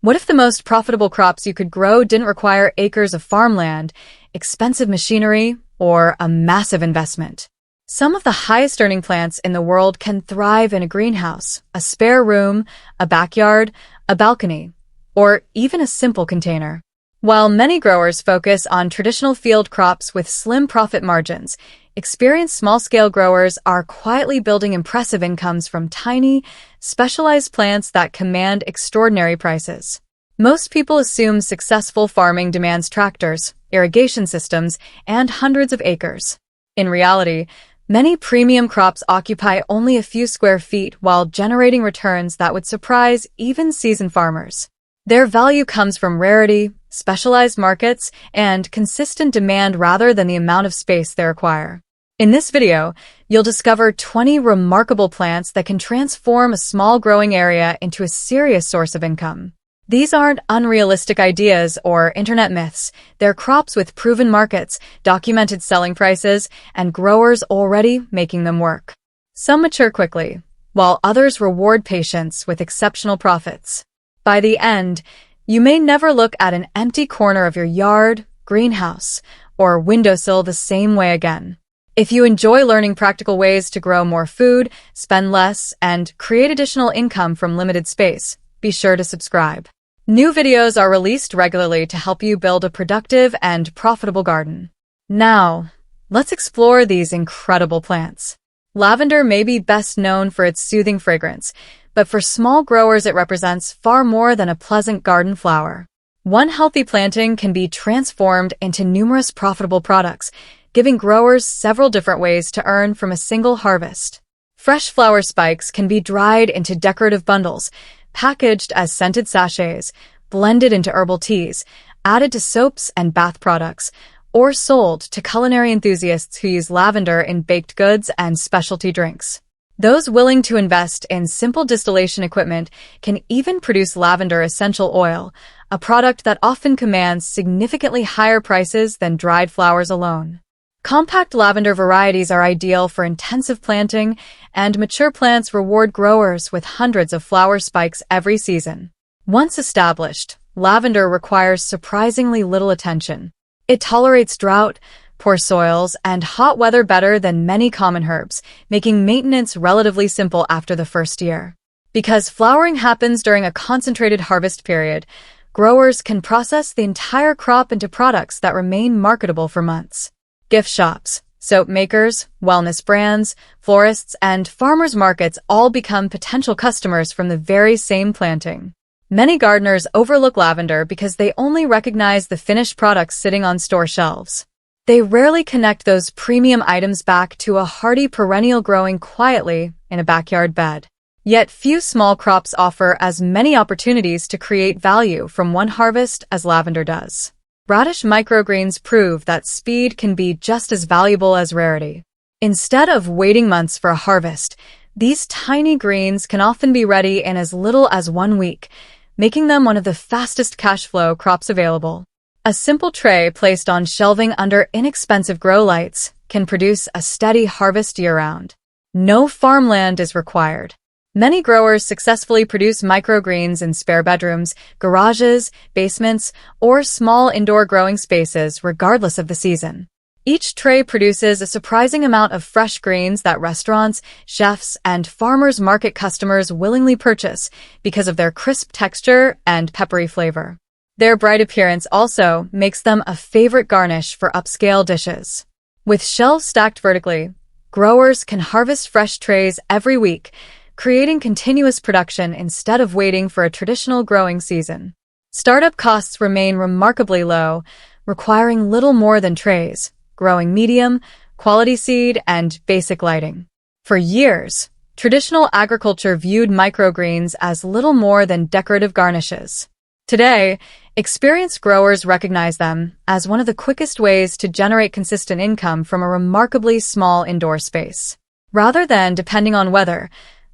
What if the most profitable crops you could grow didn't require acres of farmland, expensive machinery, or a massive investment? Some of the highest-earning plants in the world can thrive in a greenhouse, a spare room, a backyard, a balcony, or even a simple container. While many growers focus on traditional field crops with slim profit margins, experienced small-scale growers are quietly building impressive incomes from tiny, specialized plants that command extraordinary prices. Most people assume successful farming demands tractors, irrigation systems, and hundreds of acres. In reality, many premium crops occupy only a few square feet while generating returns that would surprise even seasoned farmers. Their value comes from rarity, specialized markets, and consistent demand rather than the amount of space they require. In this video, you'll discover 20 remarkable plants that can transform a small growing area into a serious source of income. These aren't unrealistic ideas or internet myths. They're crops with proven markets, documented selling prices, and growers already making them work. Some mature quickly, while others reward patience with exceptional profits. By the end, you may never look at an empty corner of your yard, greenhouse, or windowsill the same way again. If you enjoy learning practical ways to grow more food, spend less, and create additional income from limited space, be sure to subscribe. New videos are released regularly to help you build a productive and profitable garden. Now, let's explore these incredible plants. Lavender may be best known for its soothing fragrance, but for small growers it represents far more than a pleasant garden flower. One healthy planting can be transformed into numerous profitable products, giving growers several different ways to earn from a single harvest. Fresh flower spikes can be dried into decorative bundles, packaged as scented sachets, blended into herbal teas, added to soaps and bath products, or sold to culinary enthusiasts who use lavender in baked goods and specialty drinks. Those willing to invest in simple distillation equipment can even produce lavender essential oil, a product that often commands significantly higher prices than dried flowers alone. Compact lavender varieties are ideal for intensive planting, and mature plants reward growers with hundreds of flower spikes every season. Once established, lavender requires surprisingly little attention. It tolerates drought, poor soils, and hot weather better than many common herbs, making maintenance relatively simple after the first year. Because flowering happens during a concentrated harvest period, growers can process the entire crop into products that remain marketable for months. Gift shops, soap makers, wellness brands, florists, and farmers markets all become potential customers from the very same planting. Many gardeners overlook lavender because they only recognize the finished products sitting on store shelves. They rarely connect those premium items back to a hardy perennial growing quietly in a backyard bed. Yet few small crops offer as many opportunities to create value from one harvest as lavender does. Radish microgreens prove that speed can be just as valuable as rarity. Instead of waiting months for a harvest, these tiny greens can often be ready in as little as 1 week, making them one of the fastest cash flow crops available. A simple tray placed on shelving under inexpensive grow lights can produce a steady harvest year-round. No farmland is required. Many growers successfully produce microgreens in spare bedrooms, garages, basements, or small indoor growing spaces regardless of the season. Each tray produces a surprising amount of fresh greens that restaurants, chefs, and farmers market customers willingly purchase because of their crisp texture and peppery flavor. Their bright appearance also makes them a favorite garnish for upscale dishes. With shelves stacked vertically, growers can harvest fresh trays every week, creating continuous production instead of waiting for a traditional growing season. Startup costs remain remarkably low, requiring little more than trays, growing medium, quality seed, and basic lighting. For years, traditional agriculture viewed microgreens as little more than decorative garnishes. Today, experienced growers recognize them as one of the quickest ways to generate consistent income from a remarkably small indoor space. Rather than depending on weather,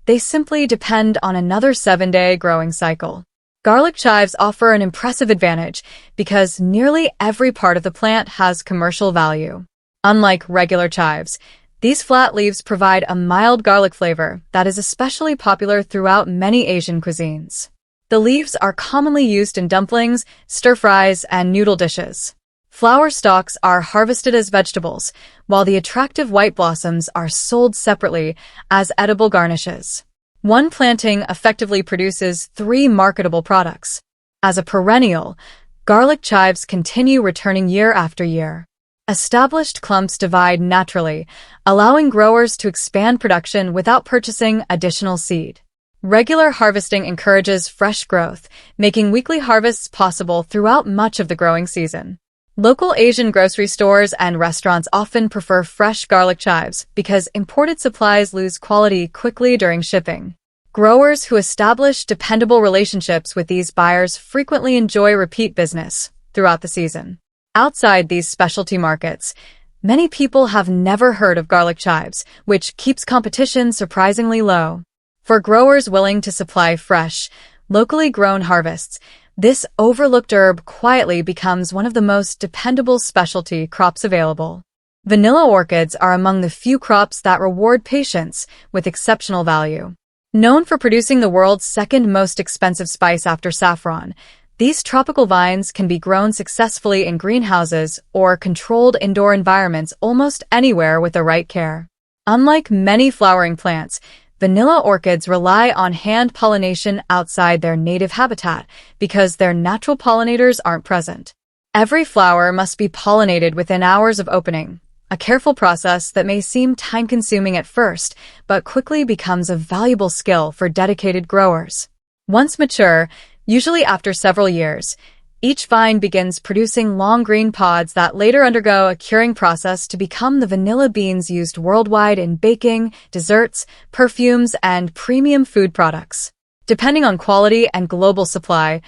they simply depend on another 7-day growing cycle. Garlic chives offer an impressive advantage because nearly every part of the plant has commercial value. Unlike regular chives, these flat leaves provide a mild garlic flavor that is especially popular throughout many Asian cuisines. The leaves are commonly used in dumplings, stir-fries, and noodle dishes. Flower stalks are harvested as vegetables, while the attractive white blossoms are sold separately as edible garnishes. One planting effectively produces 3 marketable products. As a perennial, garlic chives continue returning year after year. Established clumps divide naturally, allowing growers to expand production without purchasing additional seed. Regular harvesting encourages fresh growth, making weekly harvests possible throughout much of the growing season. Local Asian grocery stores and restaurants often prefer fresh garlic chives because imported supplies lose quality quickly during shipping. Growers who establish dependable relationships with these buyers frequently enjoy repeat business throughout the season. Outside these specialty markets, many people have never heard of garlic chives, which keeps competition surprisingly low. For growers willing to supply fresh, locally grown harvests, this overlooked herb quietly becomes one of the most dependable specialty crops available. Vanilla orchids are among the few crops that reward patience with exceptional value. Known for producing the world's second most expensive spice after saffron, these tropical vines can be grown successfully in greenhouses or controlled indoor environments almost anywhere with the right care. Unlike many flowering plants, vanilla orchids rely on hand pollination outside their native habitat because their natural pollinators aren't present. Every flower must be pollinated within hours of opening, a careful process that may seem time-consuming at first, but quickly becomes a valuable skill for dedicated growers. Once mature, usually after several years, each vine begins producing long green pods that later undergo a curing process to become the vanilla beans used worldwide in baking, desserts, perfumes, and premium food products. Depending on quality and global supply,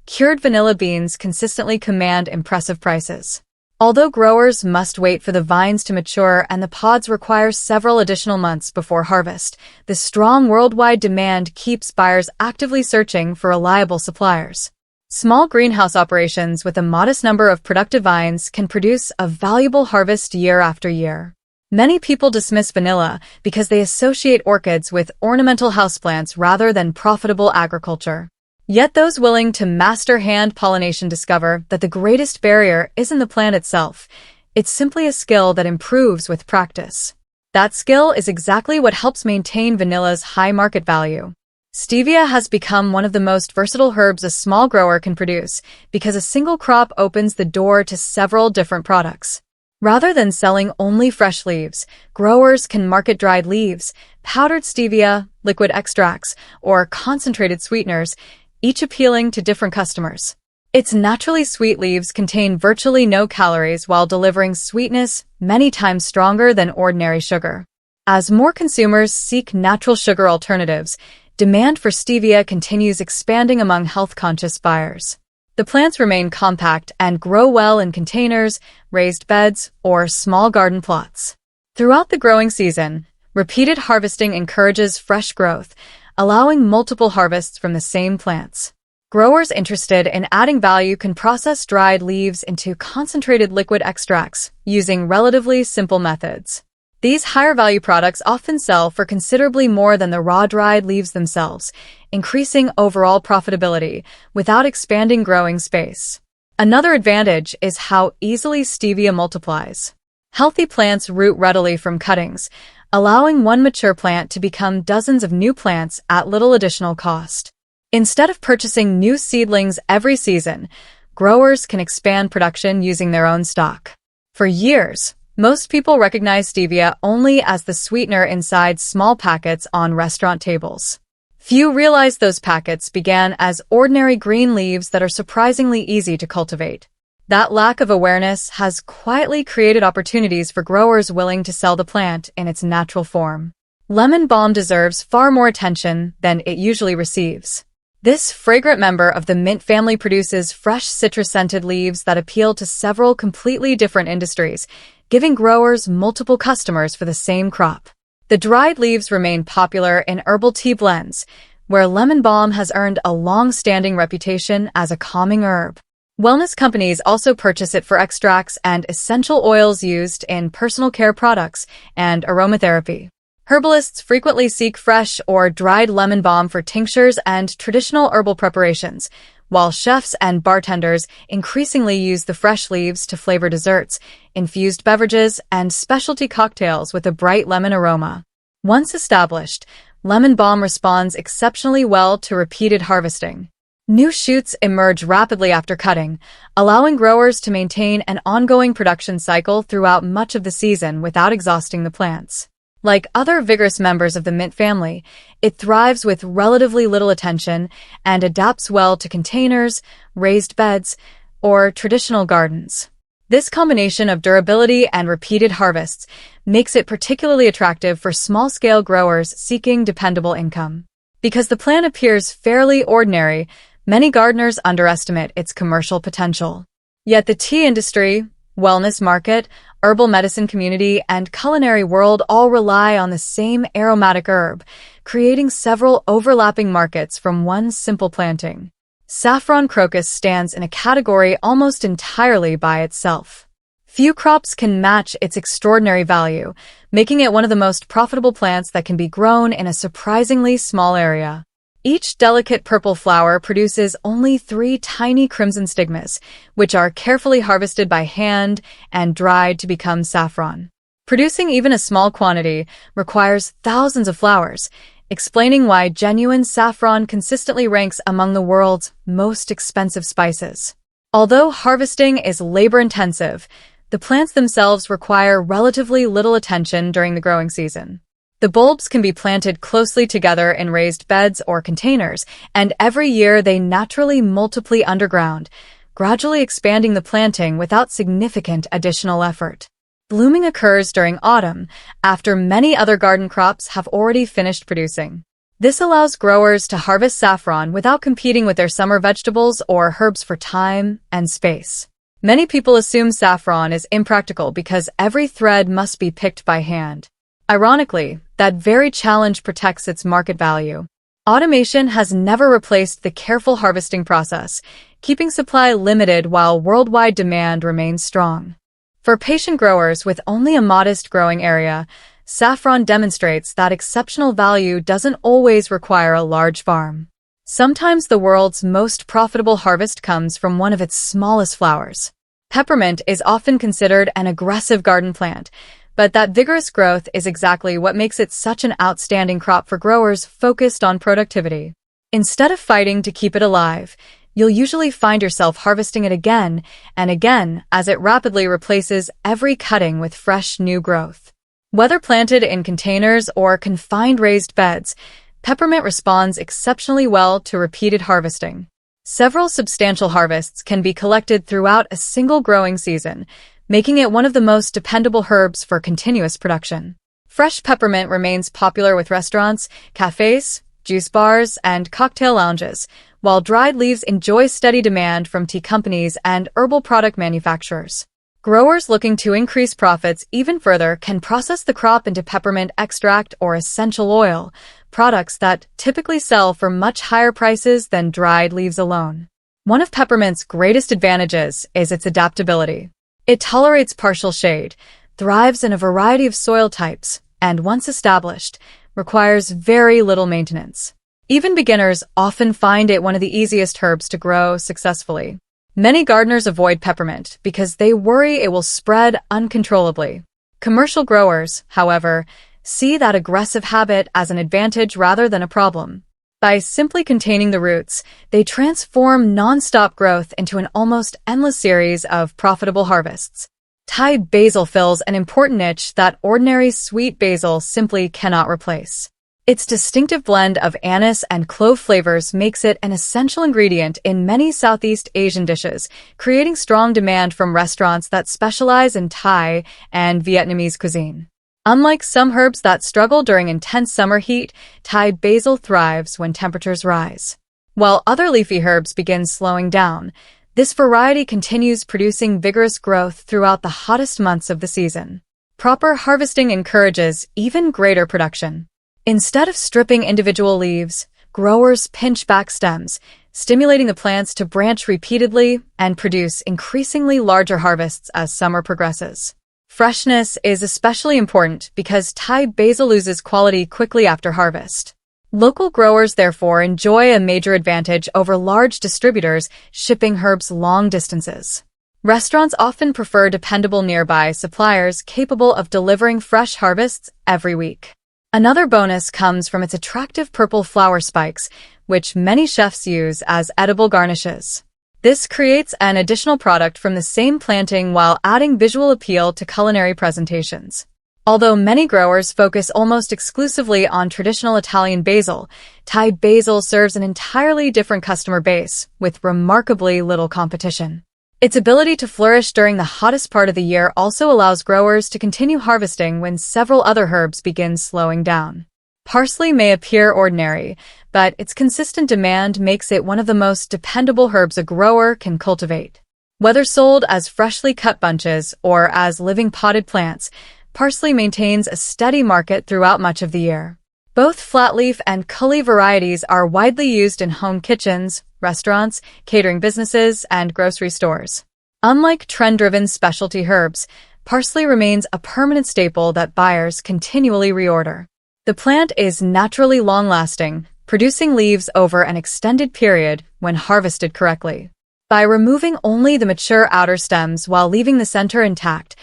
cured vanilla beans consistently command impressive prices. Although growers must wait for the vines to mature and the pods require several additional months before harvest, the strong worldwide demand keeps buyers actively searching for reliable suppliers. Small greenhouse operations with a modest number of productive vines can produce a valuable harvest year after year. Many people dismiss vanilla because they associate orchids with ornamental houseplants rather than profitable agriculture. Yet those willing to master hand pollination discover that the greatest barrier isn't the plant itself. It's simply a skill that improves with practice. That skill is exactly what helps maintain vanilla's high market value. Stevia has become one of the most versatile herbs a small grower can produce because a single crop opens the door to several different products. Rather than selling only fresh leaves, growers can market dried leaves, powdered stevia, liquid extracts, or concentrated sweeteners, each appealing to different customers. Its naturally sweet leaves contain virtually no calories while delivering sweetness many times stronger than ordinary sugar. As more consumers seek natural sugar alternatives, demand for stevia continues expanding among health-conscious buyers. The plants remain compact and grow well in containers, raised beds, or small garden plots. Throughout the growing season, repeated harvesting encourages fresh growth, allowing multiple harvests from the same plants. Growers interested in adding value can process dried leaves into concentrated liquid extracts using relatively simple methods. These higher-value products often sell for considerably more than the raw dried leaves themselves, increasing overall profitability without expanding growing space. Another advantage is how easily stevia multiplies. Healthy plants root readily from cuttings, allowing one mature plant to become dozens of new plants at little additional cost. Instead of purchasing new seedlings every season, growers can expand production using their own stock. For years, most people recognize stevia only as the sweetener inside small packets on restaurant tables. Few realize those packets began as ordinary green leaves that are surprisingly easy to cultivate. That lack of awareness has quietly created opportunities for growers willing to sell the plant in its natural form. Lemon balm deserves far more attention than it usually receives. This fragrant member of the mint family produces fresh citrus-scented leaves that appeal to several completely different industries, giving growers multiple customers for the same crop. The dried leaves remain popular in herbal tea blends, where lemon balm has earned a long-standing reputation as a calming herb. Wellness companies also purchase it for extracts and essential oils used in personal care products and aromatherapy. Herbalists frequently seek fresh or dried lemon balm for tinctures and traditional herbal preparations, while chefs and bartenders increasingly use the fresh leaves to flavor desserts, infused beverages, and specialty cocktails with a bright lemon aroma. Once established, lemon balm responds exceptionally well to repeated harvesting. New shoots emerge rapidly after cutting, allowing growers to maintain an ongoing production cycle throughout much of the season without exhausting the plants. Like other vigorous members of the mint family, it thrives with relatively little attention and adapts well to containers, raised beds, or traditional gardens. This combination of durability and repeated harvests makes it particularly attractive for small-scale growers seeking dependable income. Because the plant appears fairly ordinary, many gardeners underestimate its commercial potential. Yet the tea industry, wellness market, herbal medicine community, and culinary world all rely on the same aromatic herb, creating several overlapping markets from one simple planting. Saffron crocus stands in a category almost entirely by itself. Few crops can match its extraordinary value, making it one of the most profitable plants that can be grown in a surprisingly small area. Each delicate purple flower produces only 3 tiny crimson stigmas, which are carefully harvested by hand and dried to become saffron. Producing even a small quantity requires thousands of flowers, explaining why genuine saffron consistently ranks among the world's most expensive spices. Although harvesting is labor-intensive, the plants themselves require relatively little attention during the growing season. The bulbs can be planted closely together in raised beds or containers, and every year they naturally multiply underground, gradually expanding the planting without significant additional effort. Blooming occurs during autumn, after many other garden crops have already finished producing. This allows growers to harvest saffron without competing with their summer vegetables or herbs for time and space. Many people assume saffron is impractical because every thread must be picked by hand. Ironically, that very challenge protects its market value. Automation has never replaced the careful harvesting process, keeping supply limited while worldwide demand remains strong. For patient growers with only a modest growing area, saffron demonstrates that exceptional value doesn't always require a large farm. Sometimes the world's most profitable harvest comes from one of its smallest flowers. Peppermint is often considered an aggressive garden plant, but that vigorous growth is exactly what makes it such an outstanding crop for growers focused on productivity. Instead of fighting to keep it alive, you'll usually find yourself harvesting it again and again as it rapidly replaces every cutting with fresh new growth. Whether planted in containers or confined raised beds, peppermint responds exceptionally well to repeated harvesting. Several substantial harvests can be collected throughout a single growing season, making it one of the most dependable herbs for continuous production. Fresh peppermint remains popular with restaurants, cafes, juice bars, and cocktail lounges, while dried leaves enjoy steady demand from tea companies and herbal product manufacturers. Growers looking to increase profits even further can process the crop into peppermint extract or essential oil, products that typically sell for much higher prices than dried leaves alone. One of peppermint's greatest advantages is its adaptability. It tolerates partial shade, thrives in a variety of soil types, and once established, requires very little maintenance. Even beginners often find it one of the easiest herbs to grow successfully. Many gardeners avoid peppermint because they worry it will spread uncontrollably. Commercial growers, however, see that aggressive habit as an advantage rather than a problem. By simply containing the roots, they transform non-stop growth into an almost endless series of profitable harvests. Thai basil fills an important niche that ordinary sweet basil simply cannot replace. Its distinctive blend of anise and clove flavors makes it an essential ingredient in many Southeast Asian dishes, creating strong demand from restaurants that specialize in Thai and Vietnamese cuisine. Unlike some herbs that struggle during intense summer heat, Thai basil thrives when temperatures rise. While other leafy herbs begin slowing down, this variety continues producing vigorous growth throughout the hottest months of the season. Proper harvesting encourages even greater production. Instead of stripping individual leaves, growers pinch back stems, stimulating the plants to branch repeatedly and produce increasingly larger harvests as summer progresses. Freshness is especially important because Thai basil loses quality quickly after harvest. Local growers therefore enjoy a major advantage over large distributors shipping herbs long distances. Restaurants often prefer dependable nearby suppliers capable of delivering fresh harvests every week. Another bonus comes from its attractive purple flower spikes, which many chefs use as edible garnishes. This creates an additional product from the same planting while adding visual appeal to culinary presentations. Although many growers focus almost exclusively on traditional Italian basil, Thai basil serves an entirely different customer base, with remarkably little competition. Its ability to flourish during the hottest part of the year also allows growers to continue harvesting when several other herbs begin slowing down. Parsley may appear ordinary, but its consistent demand makes it one of the most dependable herbs a grower can cultivate. Whether sold as freshly cut bunches or as living potted plants, parsley maintains a steady market throughout much of the year. Both flatleaf and cully varieties are widely used in home kitchens, restaurants, catering businesses, and grocery stores. Unlike trend-driven specialty herbs, parsley remains a permanent staple that buyers continually reorder. The plant is naturally long-lasting, producing leaves over an extended period when harvested correctly. By removing only the mature outer stems while leaving the center intact,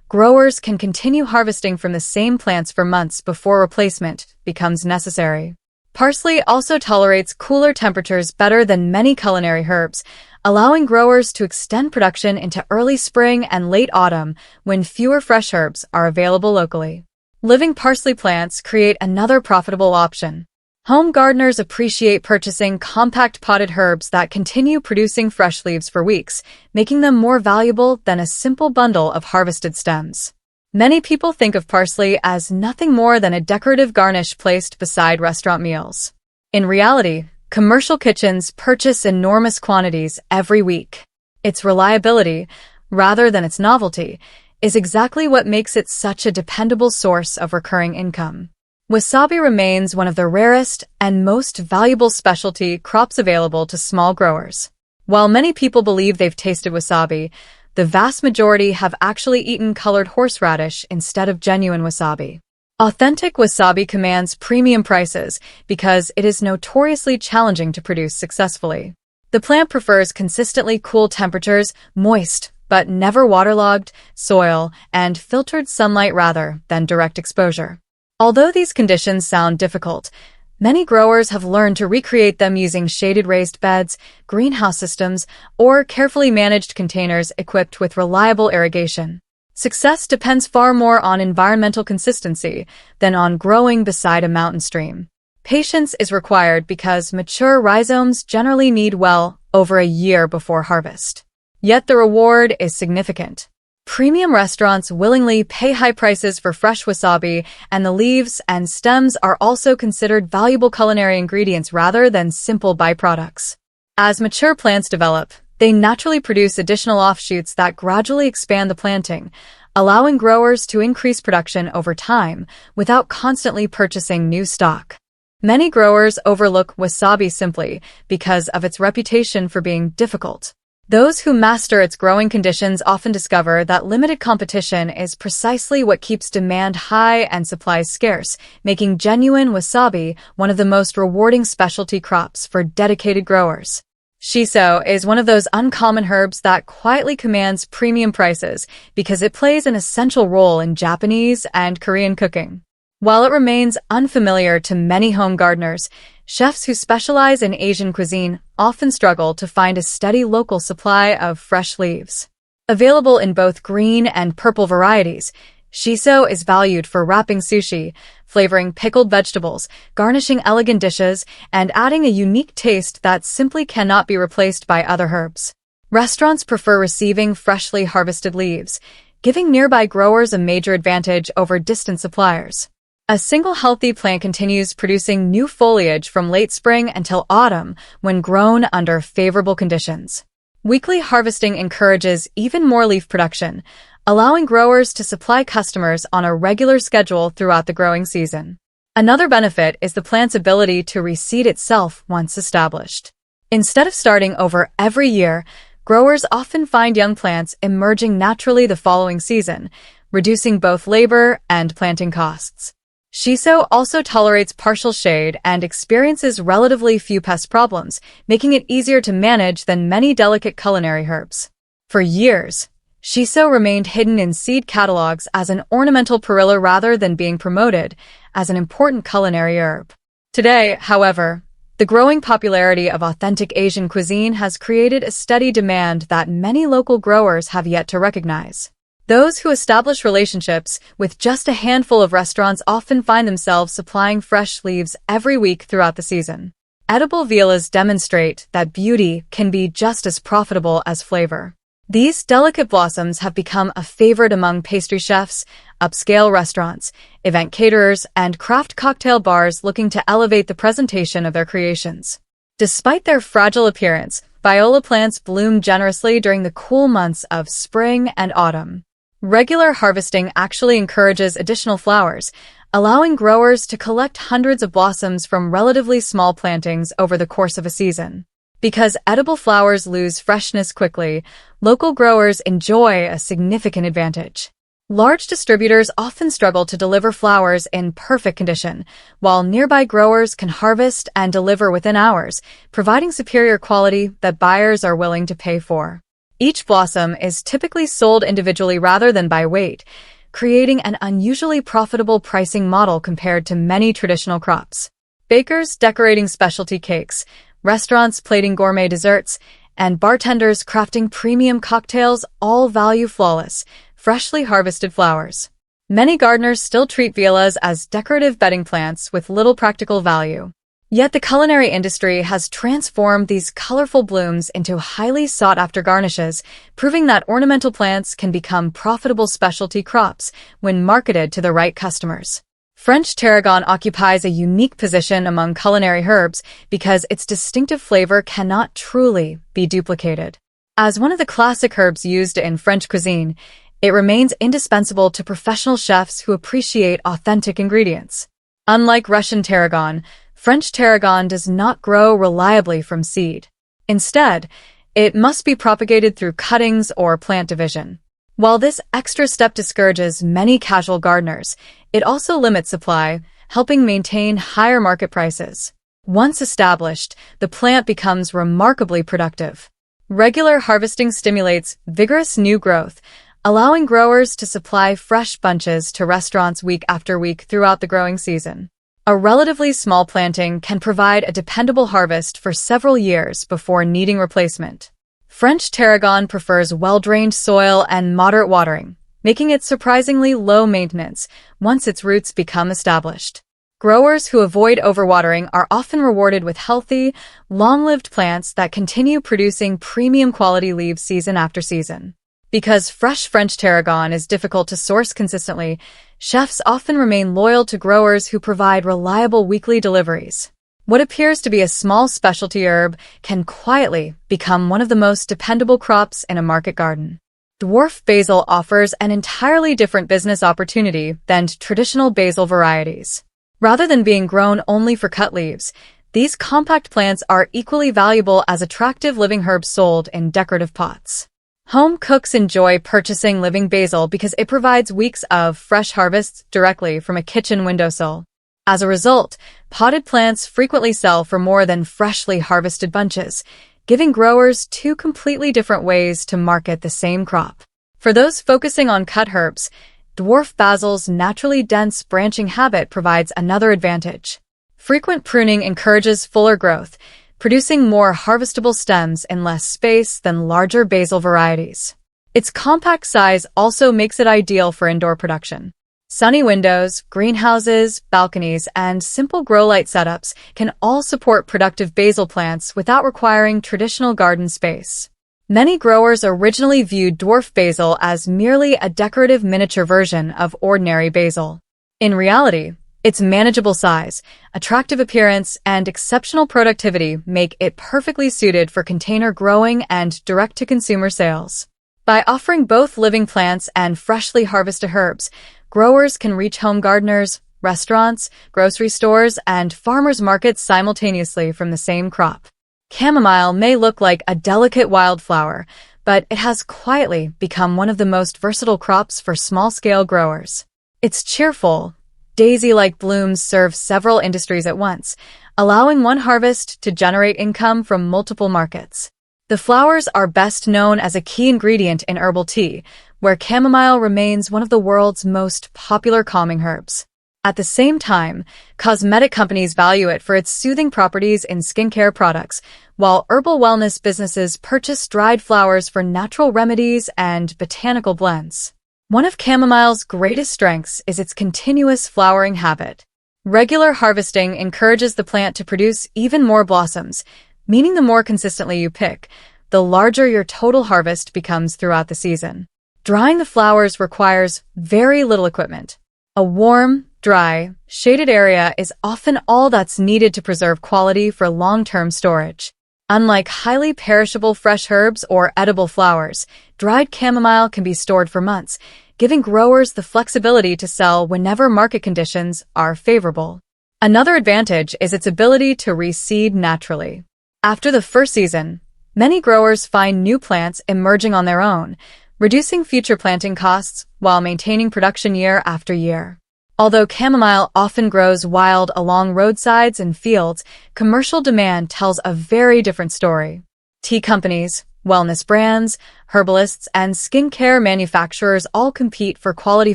growers can continue harvesting from the same plants for months before replacement becomes necessary. Parsley also tolerates cooler temperatures better than many culinary herbs, allowing growers to extend production into early spring and late autumn when fewer fresh herbs are available locally. Living parsley plants create another profitable option. Home gardeners appreciate purchasing compact potted herbs that continue producing fresh leaves for weeks, making them more valuable than a simple bundle of harvested stems. Many people think of parsley as nothing more than a decorative garnish placed beside restaurant meals. In reality, commercial kitchens purchase enormous quantities every week. Its reliability, rather than its novelty, is exactly what makes it such a dependable source of recurring income. Wasabi remains one of the rarest and most valuable specialty crops available to small growers. While many people believe they've tasted wasabi, the vast majority have actually eaten colored horseradish instead of genuine wasabi. Authentic wasabi commands premium prices because it is notoriously challenging to produce successfully. The plant prefers consistently cool temperatures, moist, but never waterlogged, soil, and filtered sunlight rather than direct exposure. Although these conditions sound difficult, many growers have learned to recreate them using shaded raised beds, greenhouse systems, or carefully managed containers equipped with reliable irrigation. Success depends far more on environmental consistency than on growing beside a mountain stream. Patience is required because mature rhizomes generally need well over a year before harvest. Yet the reward is significant. Premium restaurants willingly pay high prices for fresh wasabi, and the leaves and stems are also considered valuable culinary ingredients rather than simple byproducts. As mature plants develop, they naturally produce additional offshoots that gradually expand the planting, allowing growers to increase production over time without constantly purchasing new stock. Many growers overlook wasabi simply because of its reputation for being difficult. Those who master its growing conditions often discover that limited competition is precisely what keeps demand high and supplies scarce, making genuine wasabi one of the most rewarding specialty crops for dedicated growers. Shiso is one of those uncommon herbs that quietly commands premium prices because it plays an essential role in Japanese and Korean cooking. While it remains unfamiliar to many home gardeners, chefs who specialize in Asian cuisine often struggle to find a steady local supply of fresh leaves. Available in both green and purple varieties, shiso is valued for wrapping sushi, flavoring pickled vegetables, garnishing elegant dishes, and adding a unique taste that simply cannot be replaced by other herbs. Restaurants prefer receiving freshly harvested leaves, giving nearby growers a major advantage over distant suppliers. A single healthy plant continues producing new foliage from late spring until autumn when grown under favorable conditions. Weekly harvesting encourages even more leaf production, allowing growers to supply customers on a regular schedule throughout the growing season. Another benefit is the plant's ability to reseed itself once established. Instead of starting over every year, growers often find young plants emerging naturally the following season, reducing both labor and planting costs. Shiso also tolerates partial shade and experiences relatively few pest problems, making it easier to manage than many delicate culinary herbs. For years, shiso remained hidden in seed catalogs as an ornamental perilla rather than being promoted as an important culinary herb. Today, however, the growing popularity of authentic Asian cuisine has created a steady demand that many local growers have yet to recognize. Those who establish relationships with just a handful of restaurants often find themselves supplying fresh leaves every week throughout the season. Edible violas demonstrate that beauty can be just as profitable as flavor. These delicate blossoms have become a favorite among pastry chefs, upscale restaurants, event caterers, and craft cocktail bars looking to elevate the presentation of their creations. Despite their fragile appearance, viola plants bloom generously during the cool months of spring and autumn. Regular harvesting actually encourages additional flowers, allowing growers to collect hundreds of blossoms from relatively small plantings over the course of a season. Because edible flowers lose freshness quickly, local growers enjoy a significant advantage. Large distributors often struggle to deliver flowers in perfect condition, while nearby growers can harvest and deliver within hours, providing superior quality that buyers are willing to pay for. Each blossom is typically sold individually rather than by weight, creating an unusually profitable pricing model compared to many traditional crops. Bakers decorating specialty cakes, restaurants plating gourmet desserts, and bartenders crafting premium cocktails all value flawless, freshly harvested flowers. Many gardeners still treat violas as decorative bedding plants with little practical value. Yet the culinary industry has transformed these colorful blooms into highly sought-after garnishes, proving that ornamental plants can become profitable specialty crops when marketed to the right customers. French tarragon occupies a unique position among culinary herbs because its distinctive flavor cannot truly be duplicated. As one of the classic herbs used in French cuisine, it remains indispensable to professional chefs who appreciate authentic ingredients. Unlike Russian tarragon, French tarragon does not grow reliably from seed. Instead, it must be propagated through cuttings or plant division. While this extra step discourages many casual gardeners, it also limits supply, helping maintain higher market prices. Once established, the plant becomes remarkably productive. Regular harvesting stimulates vigorous new growth, allowing growers to supply fresh bunches to restaurants week after week throughout the growing season. A relatively small planting can provide a dependable harvest for several years before needing replacement. French tarragon prefers well-drained soil and moderate watering, making it surprisingly low maintenance once its roots become established. Growers who avoid overwatering are often rewarded with healthy, long-lived plants that continue producing premium quality leaves season after season. Because fresh French tarragon is difficult to source consistently, chefs often remain loyal to growers who provide reliable weekly deliveries. What appears to be a small specialty herb can quietly become one of the most dependable crops in a market garden. Dwarf basil offers an entirely different business opportunity than traditional basil varieties. Rather than being grown only for cut leaves, these compact plants are equally valuable as attractive living herbs sold in decorative pots. Home cooks enjoy purchasing living basil because it provides weeks of fresh harvests directly from a kitchen windowsill. As a result, potted plants frequently sell for more than freshly harvested bunches, giving growers two completely different ways to market the same crop. For those focusing on cut herbs, dwarf basil's naturally dense branching habit provides another advantage. Frequent pruning encourages fuller growth, producing more harvestable stems in less space than larger basil varieties. Its compact size also makes it ideal for indoor production. Sunny windows, greenhouses, balconies, and simple grow light setups can all support productive basil plants without requiring traditional garden space. Many growers originally viewed dwarf basil as merely a decorative miniature version of ordinary basil. In reality, its manageable size, attractive appearance, and exceptional productivity make it perfectly suited for container growing and direct-to-consumer sales. By offering both living plants and freshly harvested herbs, growers can reach home gardeners, restaurants, grocery stores, and farmers markets simultaneously from the same crop. Chamomile may look like a delicate wildflower, but it has quietly become one of the most versatile crops for small-scale growers. Its cheerful, daisy-like blooms serve several industries at once, allowing one harvest to generate income from multiple markets. The flowers are best known as a key ingredient in herbal tea, where chamomile remains one of the world's most popular calming herbs. At the same time, cosmetic companies value it for its soothing properties in skincare products, while herbal wellness businesses purchase dried flowers for natural remedies and botanical blends. One of chamomile's greatest strengths is its continuous flowering habit. Regular harvesting encourages the plant to produce even more blossoms, meaning the more consistently you pick, the larger your total harvest becomes throughout the season. Drying the flowers requires very little equipment. A warm, dry, shaded area is often all that's needed to preserve quality for long-term storage. Unlike highly perishable fresh herbs or edible flowers, dried chamomile can be stored for months, giving growers the flexibility to sell whenever market conditions are favorable. Another advantage is its ability to reseed naturally. After the first season, many growers find new plants emerging on their own, reducing future planting costs while maintaining production year after year. Although chamomile often grows wild along roadsides and fields, commercial demand tells a very different story. Tea companies, wellness brands, herbalists, and skincare manufacturers all compete for quality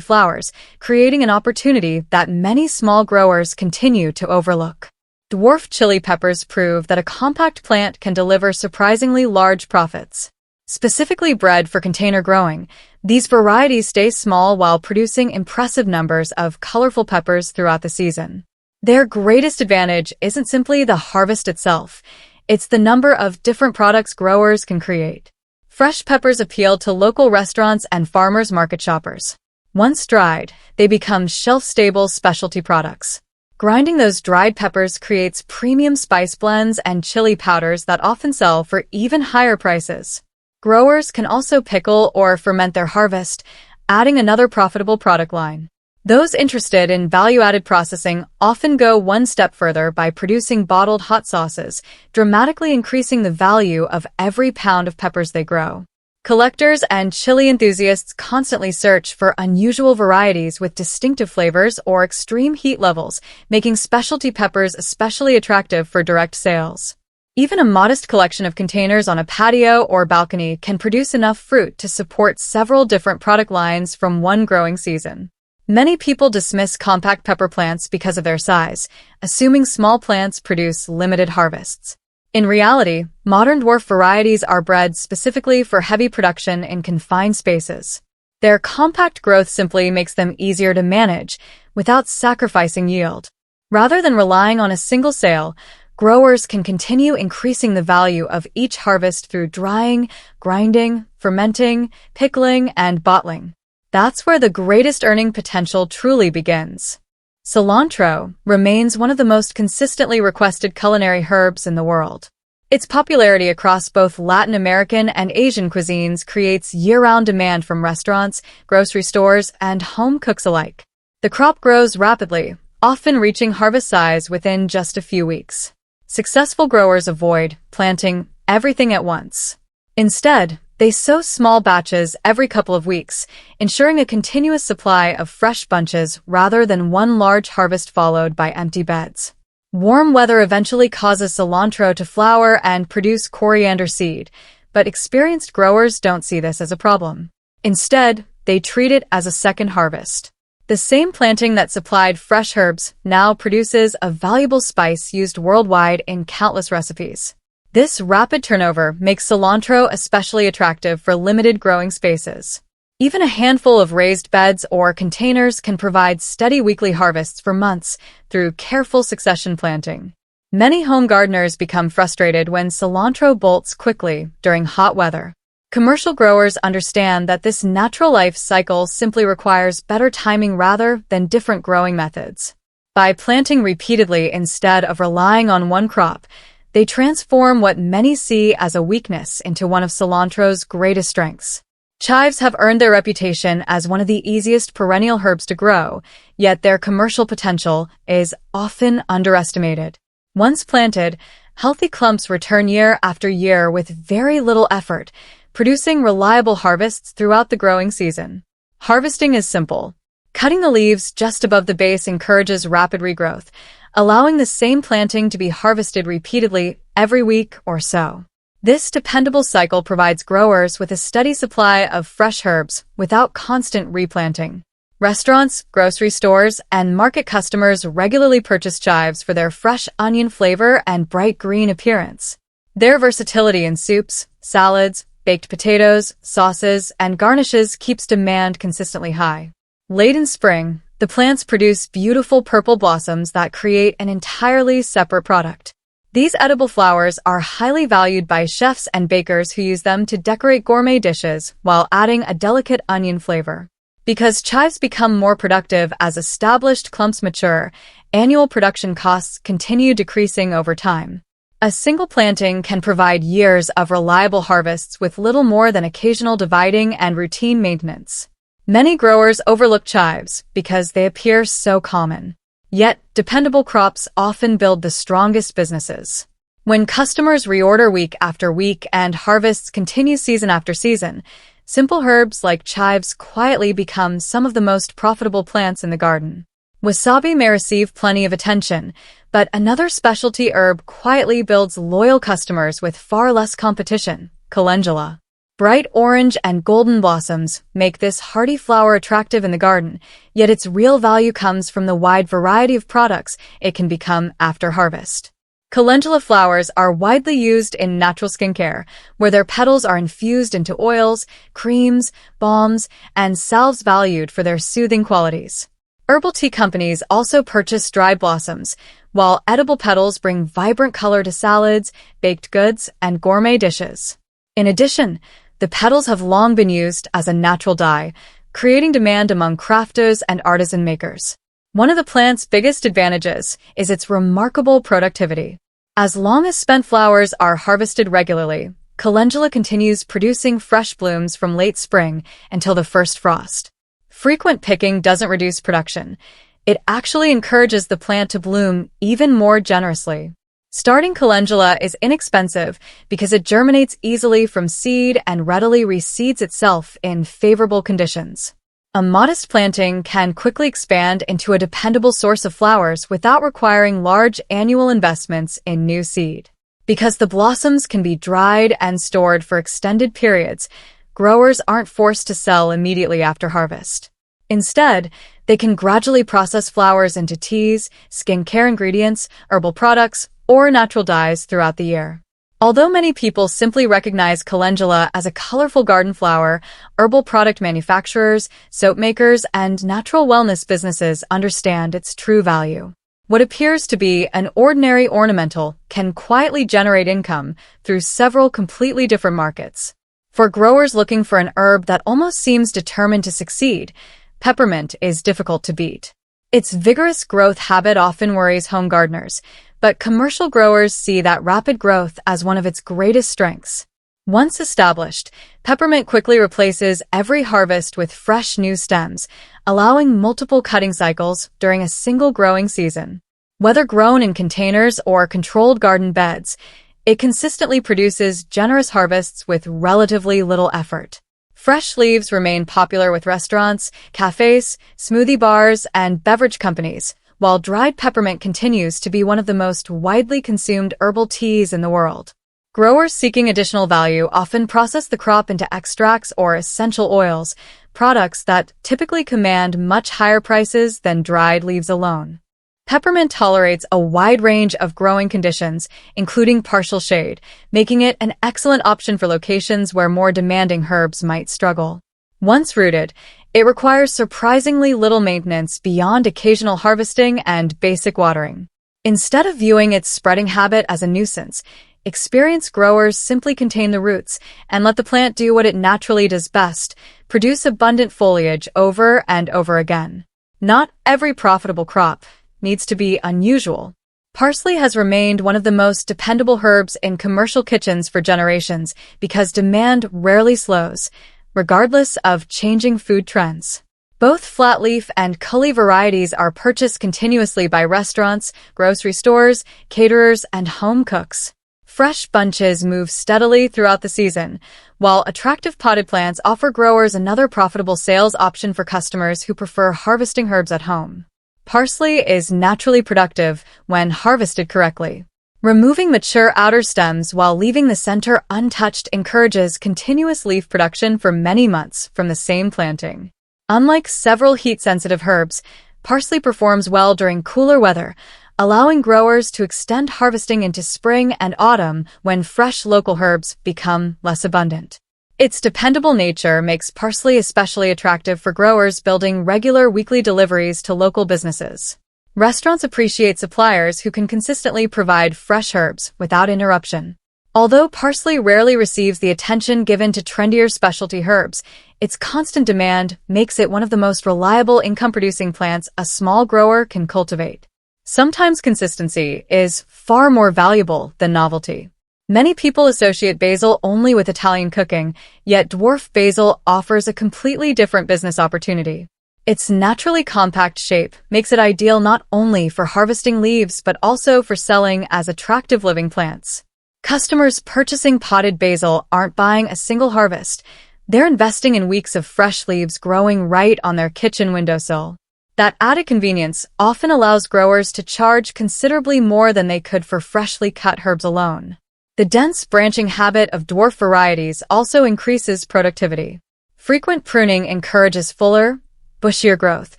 flowers, creating an opportunity that many small growers continue to overlook. Dwarf chili peppers prove that a compact plant can deliver surprisingly large profits. Specifically bred for container growing, these varieties stay small while producing impressive numbers of colorful peppers throughout the season. Their greatest advantage isn't simply the harvest itself, it's the number of different products growers can create. Fresh peppers appeal to local restaurants and farmers market shoppers. Once dried, they become shelf-stable specialty products. Grinding those dried peppers creates premium spice blends and chili powders that often sell for even higher prices. Growers can also pickle or ferment their harvest, adding another profitable product line. Those interested in value-added processing often go one step further by producing bottled hot sauces, dramatically increasing the value of every pound of peppers they grow. Collectors and chili enthusiasts constantly search for unusual varieties with distinctive flavors or extreme heat levels, making specialty peppers especially attractive for direct sales. Even a modest collection of containers on a patio or balcony can produce enough fruit to support several different product lines from one growing season. Many people dismiss compact pepper plants because of their size, assuming small plants produce limited harvests. In reality, modern dwarf varieties are bred specifically for heavy production in confined spaces. Their compact growth simply makes them easier to manage without sacrificing yield. Rather than relying on a single sale, growers can continue increasing the value of each harvest through drying, grinding, fermenting, pickling, and bottling. That's where the greatest earning potential truly begins. Cilantro remains one of the most consistently requested culinary herbs in the world. Its popularity across both Latin American and Asian cuisines creates year-round demand from restaurants, grocery stores, and home cooks alike. The crop grows rapidly, often reaching harvest size within just a few weeks. Successful growers avoid planting everything at once. Instead, they sow small batches every couple of weeks, ensuring a continuous supply of fresh bunches rather than one large harvest followed by empty beds. Warm weather eventually causes cilantro to flower and produce coriander seed, but experienced growers don't see this as a problem. Instead, they treat it as a second harvest. The same planting that supplied fresh herbs now produces a valuable spice used worldwide in countless recipes. This rapid turnover makes cilantro especially attractive for limited growing spaces. Even a handful of raised beds or containers can provide steady weekly harvests for months through careful succession planting. Many home gardeners become frustrated when cilantro bolts quickly during hot weather. Commercial growers understand that this natural life cycle simply requires better timing rather than different growing methods. By planting repeatedly instead of relying on one crop, they transform what many see as a weakness into one of cilantro's greatest strengths. Chives have earned their reputation as one of the easiest perennial herbs to grow, yet their commercial potential is often underestimated. Once planted, healthy clumps return year after year with very little effort, producing reliable harvests throughout the growing season. Harvesting is simple. Cutting the leaves just above the base encourages rapid regrowth, allowing the same planting to be harvested repeatedly every week or so. This dependable cycle provides growers with a steady supply of fresh herbs without constant replanting. Restaurants, grocery stores, and market customers regularly purchase chives for their fresh onion flavor and bright green appearance. Their versatility in soups, salads, baked potatoes, sauces, and garnishes keeps demand consistently high. Late in spring, the plants produce beautiful purple blossoms that create an entirely separate product. These edible flowers are highly valued by chefs and bakers who use them to decorate gourmet dishes while adding a delicate onion flavor. Because chives become more productive as established clumps mature, annual production costs continue decreasing over time. A single planting can provide years of reliable harvests with little more than occasional dividing and routine maintenance. Many growers overlook chives because they appear so common. Yet, dependable crops often build the strongest businesses. When customers reorder week after week and harvests continue season after season, simple herbs like chives quietly become some of the most profitable plants in the garden. Wasabi may receive plenty of attention, but another specialty herb quietly builds loyal customers with far less competition: calendula. Bright orange and golden blossoms make this hardy flower attractive in the garden, yet its real value comes from the wide variety of products it can become after harvest. Calendula flowers are widely used in natural skincare, where their petals are infused into oils, creams, balms, and salves valued for their soothing qualities. Herbal tea companies also purchase dried blossoms, while edible petals bring vibrant color to salads, baked goods, and gourmet dishes. In addition, the petals have long been used as a natural dye, creating demand among crafters and artisan makers. One of the plant's biggest advantages is its remarkable productivity. As long as spent flowers are harvested regularly, calendula continues producing fresh blooms from late spring until the first frost. Frequent picking doesn't reduce production. It actually encourages the plant to bloom even more generously. Starting calendula is inexpensive because it germinates easily from seed and readily reseeds itself in favorable conditions. A modest planting can quickly expand into a dependable source of flowers without requiring large annual investments in new seed. Because the blossoms can be dried and stored for extended periods, growers aren't forced to sell immediately after harvest. Instead, they can gradually process flowers into teas, skincare ingredients, herbal products, or natural dyes throughout the year. Although many people simply recognize calendula as a colorful garden flower, herbal product manufacturers, soap makers, and natural wellness businesses understand its true value. What appears to be an ordinary ornamental can quietly generate income through several completely different markets. For growers looking for an herb that almost seems determined to succeed, peppermint is difficult to beat. Its vigorous growth habit often worries home gardeners, but commercial growers see that rapid growth as one of its greatest strengths. Once established, peppermint quickly replaces every harvest with fresh new stems, allowing multiple cutting cycles during a single growing season. Whether grown in containers or controlled garden beds, it consistently produces generous harvests with relatively little effort. Fresh leaves remain popular with restaurants, cafes, smoothie bars, and beverage companies, while dried peppermint continues to be one of the most widely consumed herbal teas in the world. Growers seeking additional value often process the crop into extracts or essential oils, products that typically command much higher prices than dried leaves alone. Peppermint tolerates a wide range of growing conditions, including partial shade, making it an excellent option for locations where more demanding herbs might struggle. Once rooted, it requires surprisingly little maintenance beyond occasional harvesting and basic watering. Instead of viewing its spreading habit as a nuisance, experienced growers simply contain the roots and let the plant do what it naturally does best: produce abundant foliage over and over again. Not every profitable crop needs to be unusual. Parsley has remained one of the most dependable herbs in commercial kitchens for generations because demand rarely slows, regardless of changing food trends. Both flat-leaf and cully varieties are purchased continuously by restaurants, grocery stores, caterers, and home cooks. Fresh bunches move steadily throughout the season, while attractive potted plants offer growers another profitable sales option for customers who prefer harvesting herbs at home. Parsley is naturally productive when harvested correctly. Removing mature outer stems while leaving the center untouched encourages continuous leaf production for many months from the same planting. Unlike several heat-sensitive herbs, parsley performs well during cooler weather, allowing growers to extend harvesting into spring and autumn when fresh local herbs become less abundant. Its dependable nature makes parsley especially attractive for growers building regular weekly deliveries to local businesses. Restaurants appreciate suppliers who can consistently provide fresh herbs without interruption. Although parsley rarely receives the attention given to trendier specialty herbs, its constant demand makes it one of the most reliable income-producing plants a small grower can cultivate. Sometimes consistency is far more valuable than novelty. Many people associate basil only with Italian cooking, yet dwarf basil offers a completely different business opportunity. Its naturally compact shape makes it ideal not only for harvesting leaves but also for selling as attractive living plants. Customers purchasing potted basil aren't buying a single harvest. They're investing in weeks of fresh leaves growing right on their kitchen windowsill. That added convenience often allows growers to charge considerably more than they could for freshly cut herbs alone. The dense branching habit of dwarf varieties also increases productivity. Frequent pruning encourages fuller, bushier growth,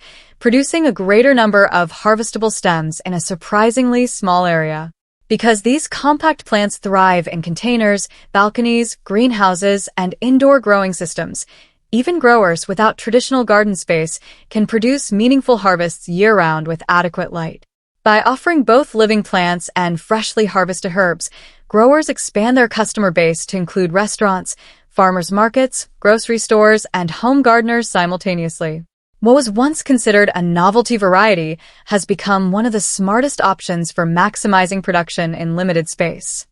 producing a greater number of harvestable stems in a surprisingly small area. Because these compact plants thrive in containers, balconies, greenhouses, and indoor growing systems, even growers without traditional garden space can produce meaningful harvests year-round with adequate light. By offering both living plants and freshly harvested herbs, growers expand their customer base to include restaurants, farmers markets, grocery stores, and home gardeners simultaneously. What was once considered a novelty variety has become one of the smartest options for maximizing production in limited space.